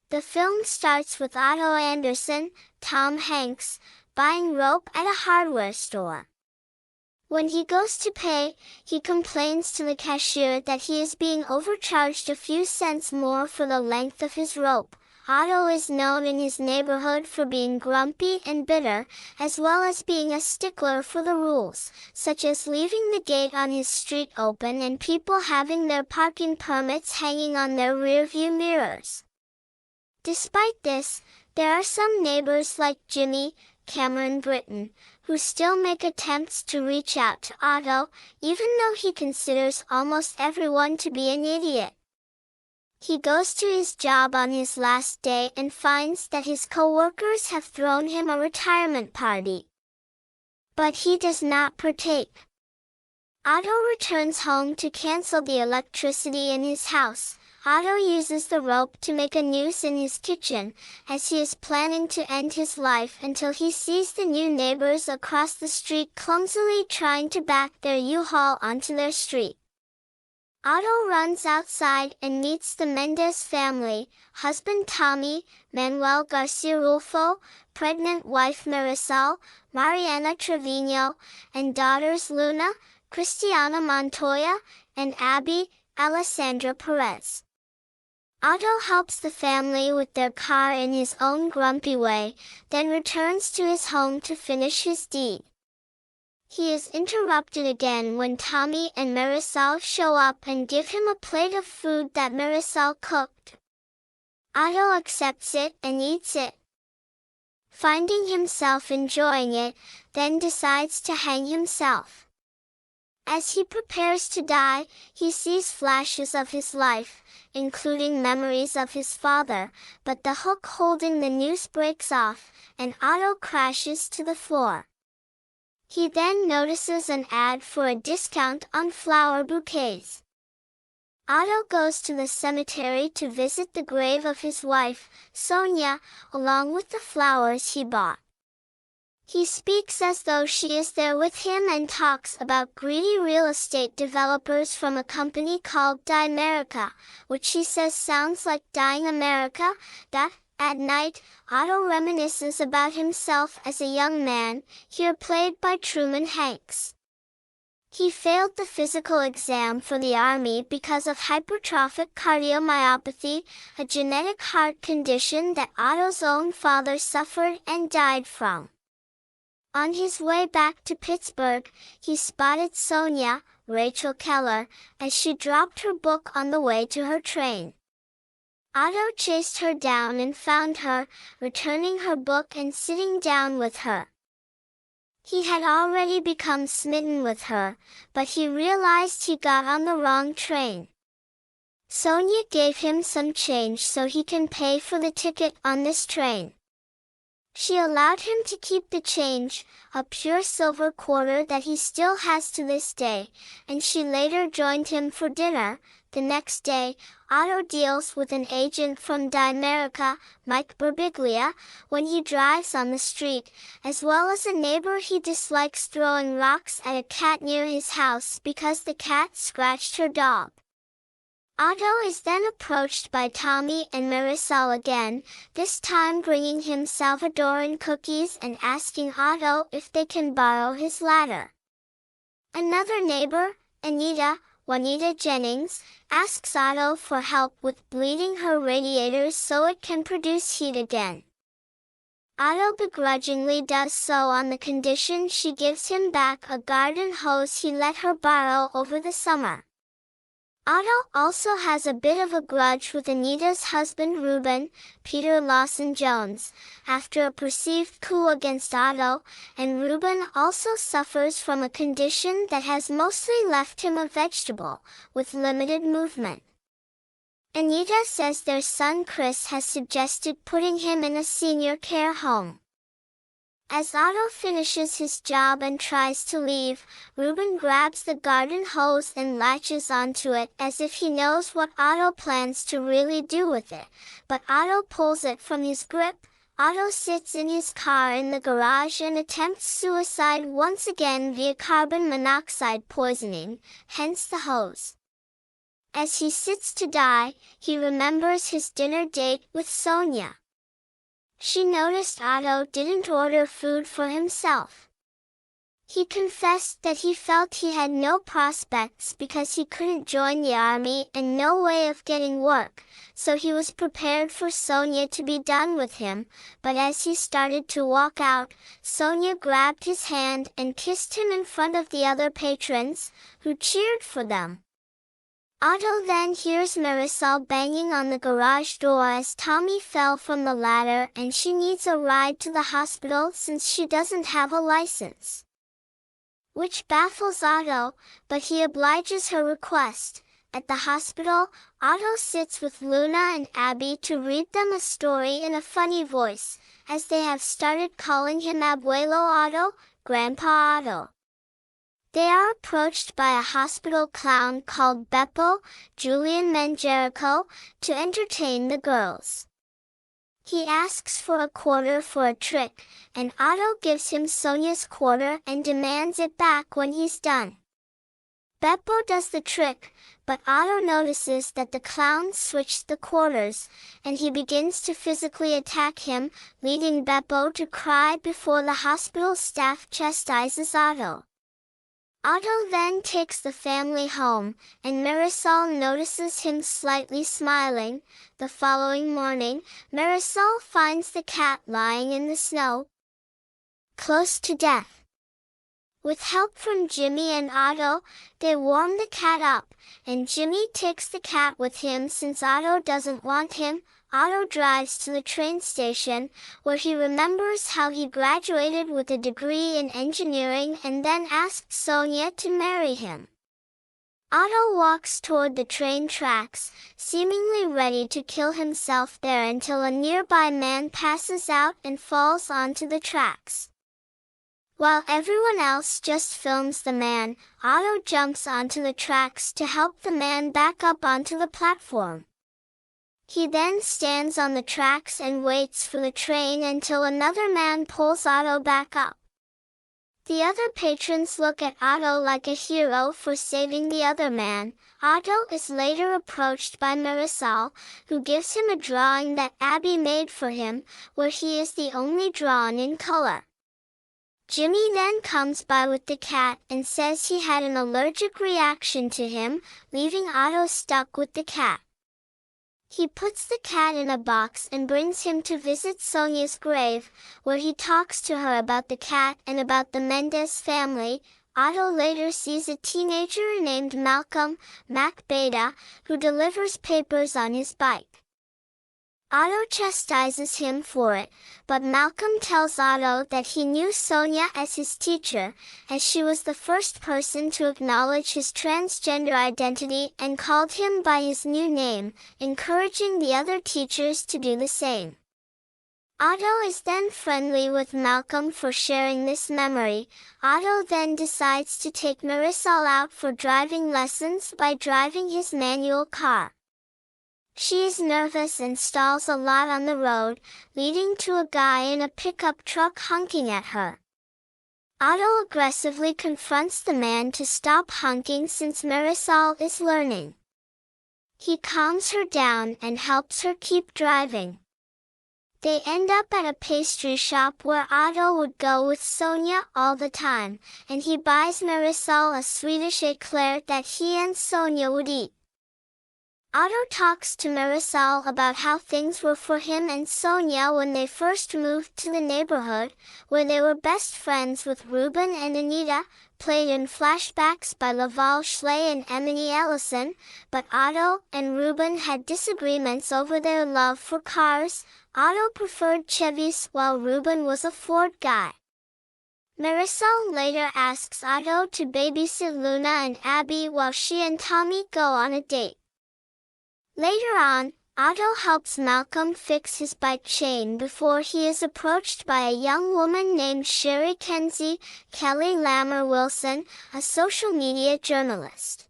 The film starts with Otto Anderson, Tom Hanks, buying rope at a hardware store. When he goes to pay, he complains to the cashier that he is being overcharged a few cents more for the length of his rope. Otto is known in his neighborhood for being grumpy and bitter, as well as being a stickler for the rules, such as leaving the gate on his street open and people having their parking permits hanging on their rearview mirrors. Despite this, there are some neighbors like Jimmy, Cameron Britton, who still make attempts to reach out to Otto, even though he considers almost everyone to be an idiot. He goes to his job on his last day and finds that his co-workers have thrown him a retirement party. But he does not partake. Otto returns home to cancel the electricity in his house. Otto uses the rope to make a noose in his kitchen, as he is planning to end his life until he sees the new neighbors across the street clumsily trying to back their U-Haul onto their street. Otto runs outside and meets the Mendez family, husband Tommy, Manuel Garcia Rulfo, pregnant wife Marisol, Mariana Trevino, and daughters Luna, Cristiana Montoya, and Abby, Alessandra Perez. Otto helps the family with their car in his own grumpy way, then returns to his home to finish his deed. He is interrupted again when Tommy and Marisol show up and give him a plate of food that Marisol cooked. Otto accepts it and eats it. Finding himself enjoying it, then decides to hang himself. As he prepares to die, he sees flashes of his life, including memories of his father, but the hook holding the noose breaks off, and Otto crashes to the floor. He then notices an ad for a discount on flower bouquets. Otto goes to the cemetery to visit the grave of his wife, Sonia, along with the flowers he bought. He speaks as though she is there with him and talks about greedy real estate developers from a company called Dimerica, which he says sounds like Dying America, that, at night, Otto reminisces about himself as a young man, here played by Truman Hanks. He failed the physical exam for the Army because of hypertrophic cardiomyopathy, a genetic heart condition that Otto's own father suffered and died from. On his way back to Pittsburgh, he spotted Sonia, Rachel Keller, as she dropped her book on the way to her train. Otto chased her down and found her, returning her book and sitting down with her. He had already become smitten with her, but he realized he got on the wrong train. Sonia gave him some change so he can pay for the ticket on this train. She allowed him to keep the change, a pure silver quarter that he still has to this day, and she later joined him for dinner. The next day, Otto deals with an agent from Dimerica, Mike Birbiglia, when he drives on the street, as well as a neighbor he dislikes throwing rocks at a cat near his house because the cat scratched her dog. Otto is then approached by Tommy and Marisol again, this time bringing him Salvadoran cookies and asking Otto if they can borrow his ladder. Another neighbor, Juanita Jennings, asks Otto for help with bleeding her radiators so it can produce heat again. Otto begrudgingly does so on the condition she gives him back a garden hose he let her borrow over the summer. Otto also has a bit of a grudge with Anita's husband Ruben, Peter Lawson Jones, after a perceived coup against Otto, and Ruben also suffers from a condition that has mostly left him a vegetable, with limited movement. Anita says their son Chris has suggested putting him in a senior care home. As Otto finishes his job and tries to leave, Ruben grabs the garden hose and latches onto it as if he knows what Otto plans to really do with it, but Otto pulls it from his grip. Otto sits in his car in the garage and attempts suicide once again via carbon monoxide poisoning, hence the hose. As he sits to die, he remembers his dinner date with Sonia. She noticed Otto didn't order food for himself. He confessed that he felt he had no prospects because he couldn't join the army and no way of getting work, so he was prepared for Sonia to be done with him, but as he started to walk out, Sonia grabbed his hand and kissed him in front of the other patrons, who cheered for them. Otto then hears Marisol banging on the garage door as Tommy fell from the ladder and she needs a ride to the hospital since she doesn't have a license, which baffles Otto, but he obliges her request. At the hospital, Otto sits with Luna and Abby to read them a story in a funny voice, as they have started calling him Abuelo Otto, Grandpa Otto. They are approached by a hospital clown called Beppo, Julian Manjerico, to entertain the girls. He asks for a quarter for a trick, and Otto gives him Sonia's quarter and demands it back when he's done. Beppo does the trick, but Otto notices that the clown switched the quarters, and he begins to physically attack him, leading Beppo to cry before the hospital staff chastises Otto. Otto then takes the family home, and Marisol notices him slightly smiling. The following morning, Marisol finds the cat lying in the snow, close to death. With help from Jimmy and Otto, they warm the cat up, and Jimmy takes the cat with him since Otto doesn't want him. Otto drives to the train station, where he remembers how he graduated with a degree in engineering and then asked Sonia to marry him. Otto walks toward the train tracks, seemingly ready to kill himself there until a nearby man passes out and falls onto the tracks. While everyone else just films the man, Otto jumps onto the tracks to help the man back up onto the platform. He then stands on the tracks and waits for the train until another man pulls Otto back up. The other patrons look at Otto like a hero for saving the other man. Otto is later approached by Marisol, who gives him a drawing that Abby made for him, where he is the only drawn in color. Jimmy then comes by with the cat and says he had an allergic reaction to him, leaving Otto stuck with the cat. He puts the cat in a box and brings him to visit Sonia's grave, where he talks to her about the cat and about the Mendez family. Otto later sees a teenager named Malcolm, Mac Beta, who delivers papers on his bike. Otto chastises him for it, but Malcolm tells Otto that he knew Sonia as his teacher, as she was the first person to acknowledge his transgender identity and called him by his new name, encouraging the other teachers to do the same. Otto is then friendly with Malcolm for sharing this memory. Otto then decides to take Marisol out for driving lessons by driving his manual car. She is nervous and stalls a lot on the road, leading to a guy in a pickup truck honking at her. Otto aggressively confronts the man to stop honking since Marisol is learning. He calms her down and helps her keep driving. They end up at a pastry shop where Otto would go with Sonia all the time, and he buys Marisol a Swedish eclair that he and Sonia would eat. Otto talks to Marisol about how things were for him and Sonia when they first moved to the neighborhood, where they were best friends with Ruben and Anita, played in flashbacks by Laval Schley and Emily Ellison, but Otto and Ruben had disagreements over their love for cars. Otto preferred Chevys while Ruben was a Ford guy. Marisol later asks Otto to babysit Luna and Abby while she and Tommy go on a date. Later on, Otto helps Malcolm fix his bike chain before he is approached by a young woman named Sherry Kenzie, Kelly Lammer Wilson, a social media journalist.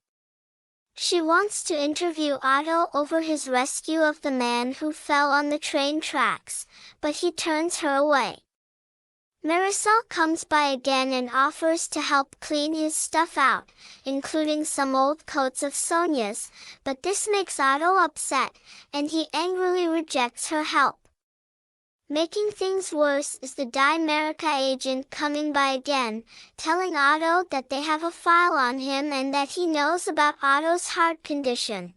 She wants to interview Otto over his rescue of the man who fell on the train tracks, but he turns her away. Marisol comes by again and offers to help clean his stuff out, including some old coats of Sonia's, but this makes Otto upset, and he angrily rejects her help. Making things worse is the America agent coming by again, telling Otto that they have a file on him and that he knows about Otto's heart condition.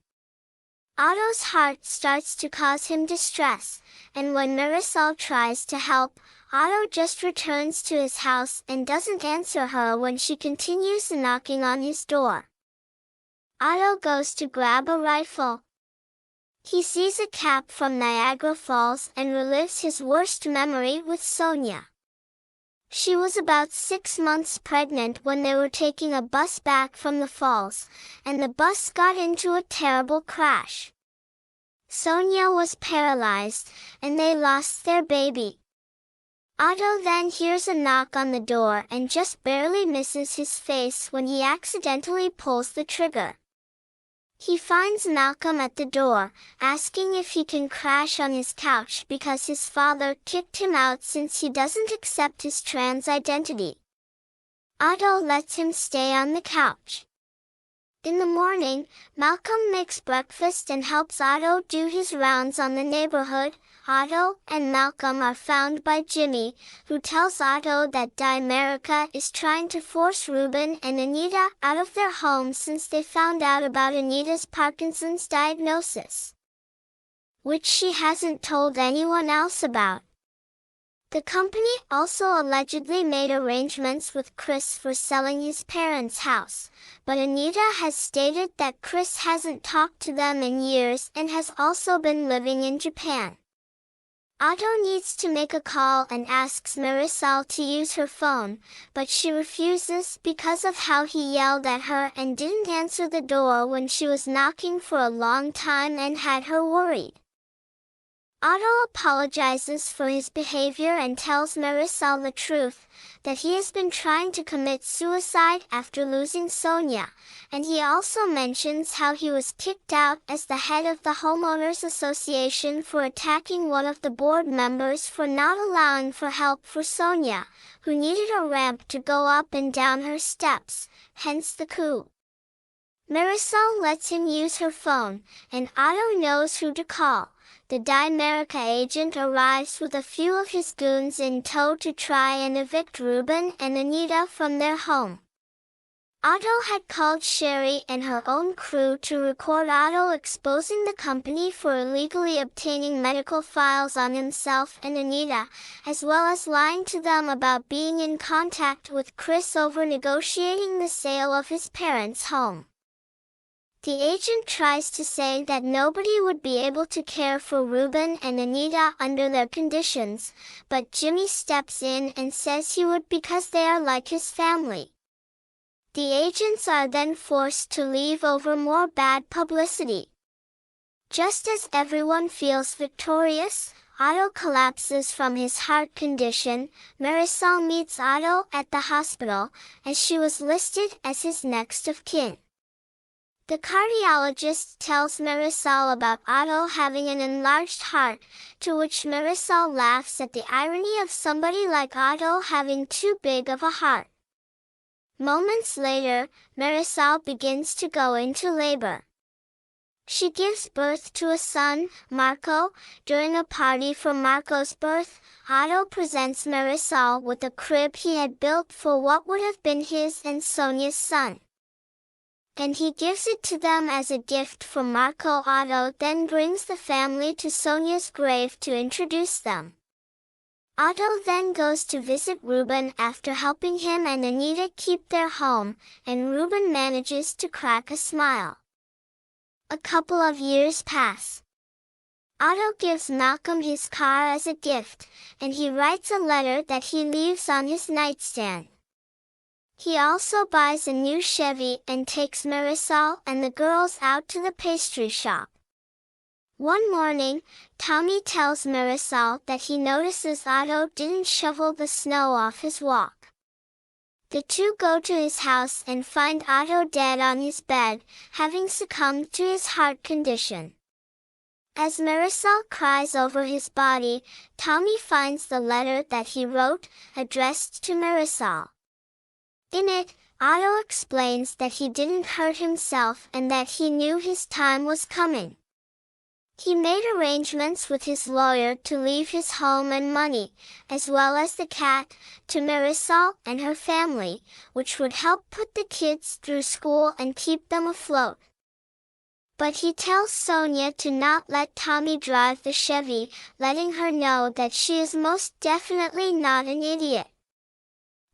Otto's heart starts to cause him distress, and when Marisol tries to help, Otto just returns to his house and doesn't answer her when she continues knocking on his door. Otto goes to grab a rifle. He sees a cap from Niagara Falls and relives his worst memory with Sonia. She was about 6 months pregnant when they were taking a bus back from the falls, and the bus got into a terrible crash. Sonia was paralyzed, and they lost their baby. Otto then hears a knock on the door and just barely misses his face when he accidentally pulls the trigger. He finds Malcolm at the door, asking if he can crash on his couch because his father kicked him out since he doesn't accept his trans identity. Otto lets him stay on the couch. In the morning, Malcolm makes breakfast and helps Otto do his rounds on the neighborhood. Otto and Malcolm are found by Jimmy, who tells Otto that America is trying to force Ruben and Anita out of their home since they found out about Anita's Parkinson's diagnosis, which she hasn't told anyone else about. The company also allegedly made arrangements with Chris for selling his parents' house, but Anita has stated that Chris hasn't talked to them in years and has also been living in Japan. Otto needs to make a call and asks Marisol to use her phone, but she refuses because of how he yelled at her and didn't answer the door when she was knocking for a long time and had her worried. Otto apologizes for his behavior and tells Marisol the truth, that he has been trying to commit suicide after losing Sonia, and he also mentions how he was kicked out as the head of the Homeowners Association for attacking one of the board members for not allowing for help for Sonia, who needed a ramp to go up and down her steps, hence the coup. Marisol lets him use her phone, and Otto knows who to call. The America agent arrives with a few of his goons in tow to try and evict Ruben and Anita from their home. Otto had called Sherry and her own crew to record Otto exposing the company for illegally obtaining medical files on himself and Anita, as well as lying to them about being in contact with Chris over negotiating the sale of his parents' home. The agent tries to say that nobody would be able to care for Ruben and Anita under their conditions, but Jimmy steps in and says he would because they are like his family. The agents are then forced to leave over more bad publicity. Just as everyone feels victorious, Otto collapses from his heart condition. Marisol meets Otto at the hospital, as she was listed as his next of kin. The cardiologist tells Marisol about Otto having an enlarged heart, to which Marisol laughs at the irony of somebody like Otto having too big of a heart. Moments later, Marisol begins to go into labor. She gives birth to a son, Marco. During a party for Marco's birth, Otto presents Marisol with a crib he had built for what would have been his and Sonia's son, and he gives it to them as a gift for Marco. Otto then brings the family to Sonia's grave to introduce them. Otto then goes to visit Ruben after helping him and Anita keep their home, and Ruben manages to crack a smile. A couple of years pass. Otto gives Malcolm his car as a gift, and he writes a letter that he leaves on his nightstand. He also buys a new Chevy and takes Marisol and the girls out to the pastry shop. One morning, Tommy tells Marisol that he notices Otto didn't shovel the snow off his walk. The two go to his house and find Otto dead on his bed, having succumbed to his heart condition. As Marisol cries over his body, Tommy finds the letter that he wrote, addressed to Marisol. In it, Otto explains that he didn't hurt himself and that he knew his time was coming. He made arrangements with his lawyer to leave his home and money, as well as the cat, to Marisol and her family, which would help put the kids through school and keep them afloat. But he tells Sonia to not let Tommy drive the Chevy, letting her know that she is most definitely not an idiot.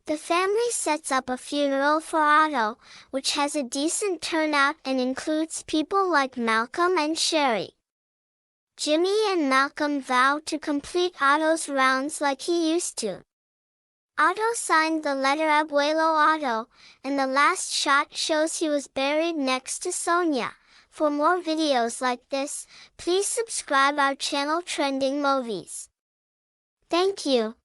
The family sets up a funeral for Otto, which has a decent turnout and includes people like Malcolm and Sherry. Jimmy and Malcolm vow to complete Otto's rounds like he used to. Otto signed the letter Abuelo Otto, and the last shot shows he was buried next to Sonia. For more videos like this, please subscribe our channel Trending Movies. Thank you.